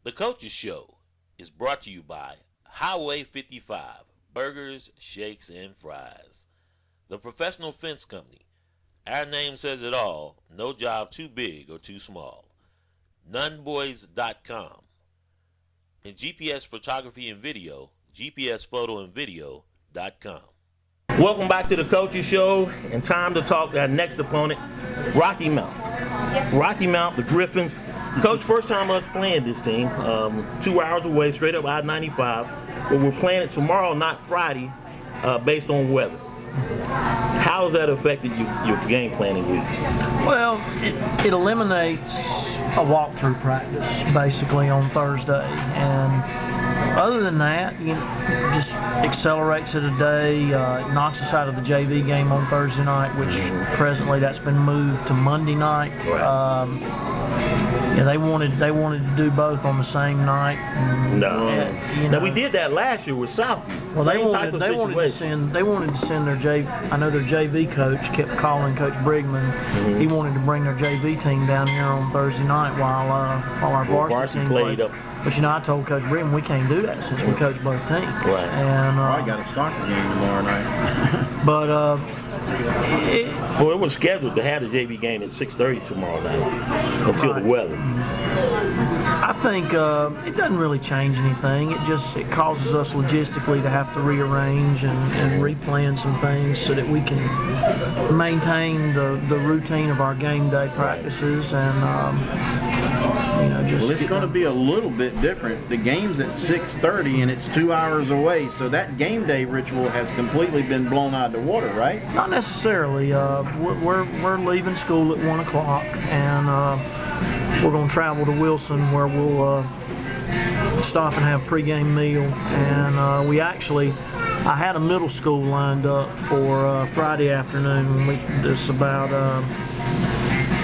The Coaches Show is brought to you by Highway 55, Burgers, Shakes, and Fries. The Professional Fence Company. Our name says it all. No job too big or too small. Nunboys.com. And GPS Photography and Video, GPSPhotoandVideo.com. Welcome back to the Coaches Show, and time to talk to our next opponent, Rocky Mount. Rocky Mount, the Griffins. Coach, first time us playing this team, 2 hours away, straight up I-95. But we're playing it tomorrow, not Friday, based on weather. How has that affected your game planning week? Well, it eliminates a walkthrough practice basically on Thursday, and other than that, just accelerates it a day. It knocks us out of the JV game on Thursday night, which presently that's been moved to Monday night. Right. Yeah, they wanted to do both on the same night. Now we did that last year with Southview. Well, they wanted to send their JV. I know their JV coach kept calling Coach Brigman. Mm-hmm. He wanted to bring their JV team down here on Thursday night while our varsity team played. But I told Coach Brigman we can't do that since we coach both teams. Right. And I got a soccer game tomorrow night. But it was scheduled to have the JV game at 6:30 tomorrow night until the weather. I think it doesn't really change anything. It causes us logistically to have to rearrange and replan some things so that we can maintain the routine of our game day practices and it's going to be a little bit different. The game's at 6:30 and it's 2 hours away, so that game day ritual has completely been blown out of the water, right? Not necessarily. We're leaving school at 1 o'clock and we're going to travel to Wilson where we'll stop and have a pregame meal. And I had a middle school lined up for Friday afternoon. It's about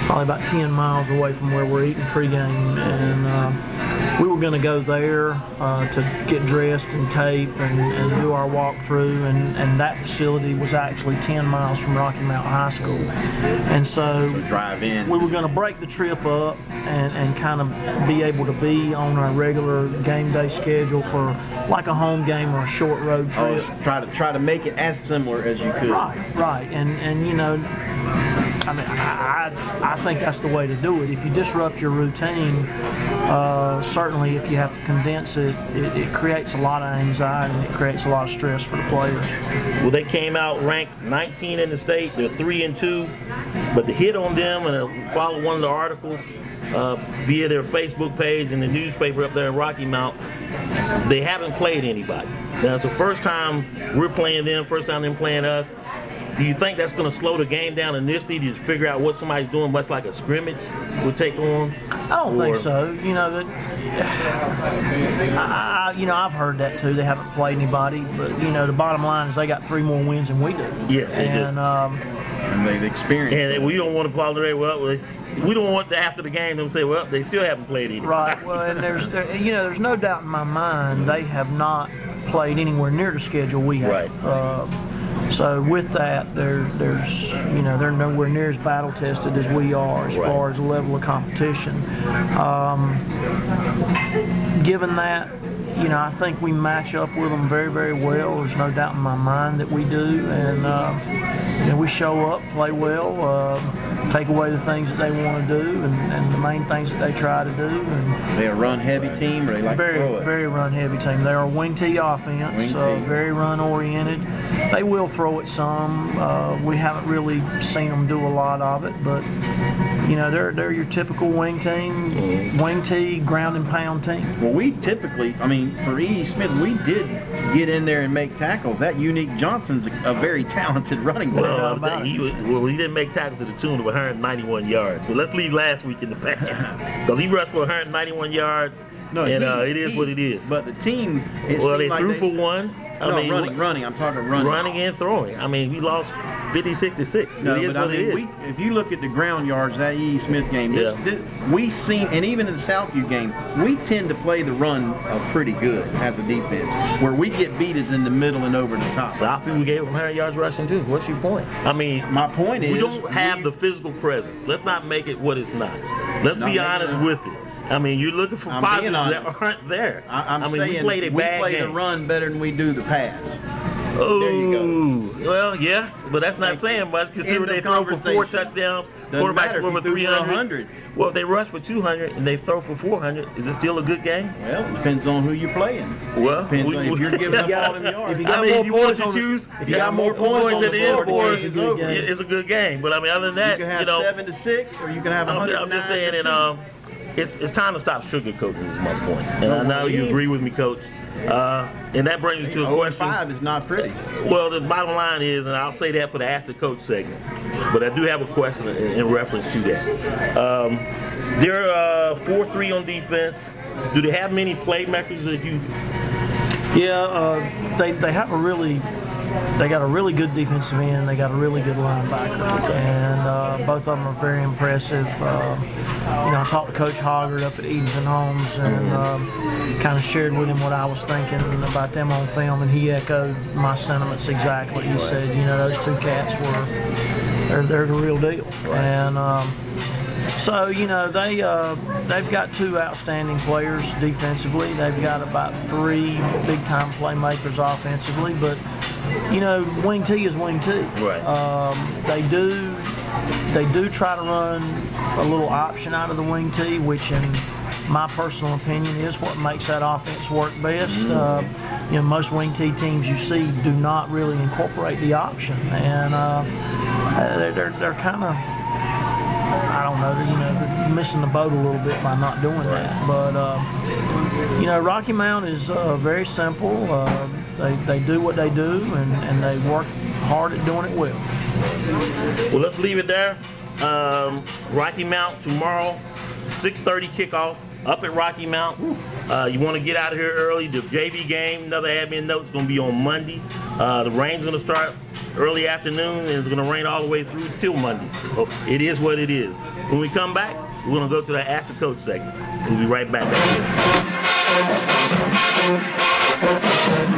probably about 10 miles away from where we're eating pregame, and we were going to go there to get dressed and tape and do our walkthrough, and that facility was actually 10 miles from Rocky Mount High School, and so drive in. We were going to break the trip up and kind of be able to be on our regular game day schedule for like a home game or a short road trip. Try to make it as similar as you could. Right, and I mean, I think that's the way to do it. If you disrupt your routine, certainly if you have to condense it, it creates a lot of anxiety and it creates a lot of stress for the players. Well, they came out ranked 19 in the state. They're 3-2, but the hit on them, and follow one of the articles via their Facebook page and the newspaper up there in Rocky Mount, they haven't played anybody. Now, it's the first time we're playing them, first time them playing us. Do you think that's going to slow the game down initially to figure out what somebody's doing, much like a scrimmage would take on? I don't think so. I've heard that too. They haven't played anybody, but the bottom line is they got 3 more wins than we do. Yes, they do. And they've experienced. And we don't want to tolerate. We don't want after the game them to say, well, they still haven't played anybody. Right. Well, and there's no doubt in my mind they have not played anywhere near the schedule we have. Right. So with that, they're nowhere near as battle tested as we are as far as the level of competition. Given that, I think we match up with them very, very well. There's no doubt in my mind that we do, and we show up, play well, take away the things that they want to do, and the main things that they try to do. And they're a run-heavy team, or they like to throw it? Very run-heavy team. They are a wing tee offense, very run-oriented. They will throw it some. We haven't really seen them do a lot of it, but they're your typical wing team, wing tee, ground and pound team. Well, we typically, for E. Smith, we did get in there and make tackles. That Unique Johnson's a very talented running back. He didn't make tackles to the tune of 191 yards. But let's leave last week in the past because he rushed for 191 yards. It is what it is. But the team, they threw for one. Running. I'm talking running. Running and throwing. We lost 50-66. It is what it is. If you look at the ground yards, that E. Smith game, we've seen, and even in the Southview game, we tend to play the run pretty good as a defense. Where we get beat is in the middle and over the top. Southview, we gave them 100 yards rushing too. What's your point? My point is we don't have the physical presence. Let's not make it what it's not. Let's be honest with it. I mean, you're looking for I'm being positives that honest. aren't there. I'm mean, saying we played a bad play game. the run better than we do the pass. Oh, There you well, yeah, but that's not Like, saying much. Considering end of they throw for 4 conversation. touchdowns, Doesn't quarterbacks matter throw if for you threw for 300. 100. Well, if they rush for 200 and they throw for 400, is it still a good game? Well, it depends on who you're playing. Well, Depends on if you're giving up all them yards. If you I got mean, more if you want points to on the- choose, if you got more points on at the the end of the scoreboard, game, it's a good game. it's a good game. But I mean, other than You that, can have you know, 7-6, or you can have 109. I'm just saying, and it's time to stop sugarcoating. Is my point, and I know you agree with me, Coach. And that brings me to a question. 5 is not pretty. Well, the bottom line is, and I'll say that for the Ask the Coach segment, but I do have a question in reference to that. They're 4-3 on defense. Do they have many playmakers that you? Yeah, they have they got a really good defensive end. They got a really good linebacker, and both of them are very impressive. I talked to Coach Hoggard up at Edenton Homes and kind of shared with him what I was thinking about them on film, and he echoed my sentiments exactly. He said, those two cats they're the real deal, and. So, they've got 2 outstanding players defensively. They've got about 3 big-time playmakers offensively. But, wing T is wing T. Right. They do try to run a little option out of the wing T, which in my personal opinion is what makes that offense work best. Most wing T teams you see do not really incorporate the option. And they're kind of... I don't know, they're missing the boat a little bit by not doing that. But, Rocky Mount is very simple. They do what they do, and they work hard at doing it well. Well, let's leave it there. Rocky Mount tomorrow, 6:30 kickoff up at Rocky Mount. You want to get out of here early. The JV game, another admin note, is going to be on Monday. The rain's going to start early afternoon, and it's going to rain all the way through till Monday. So it is what it is. When we come back, we're going to go to the Ask the Coach segment. We'll be right back after this.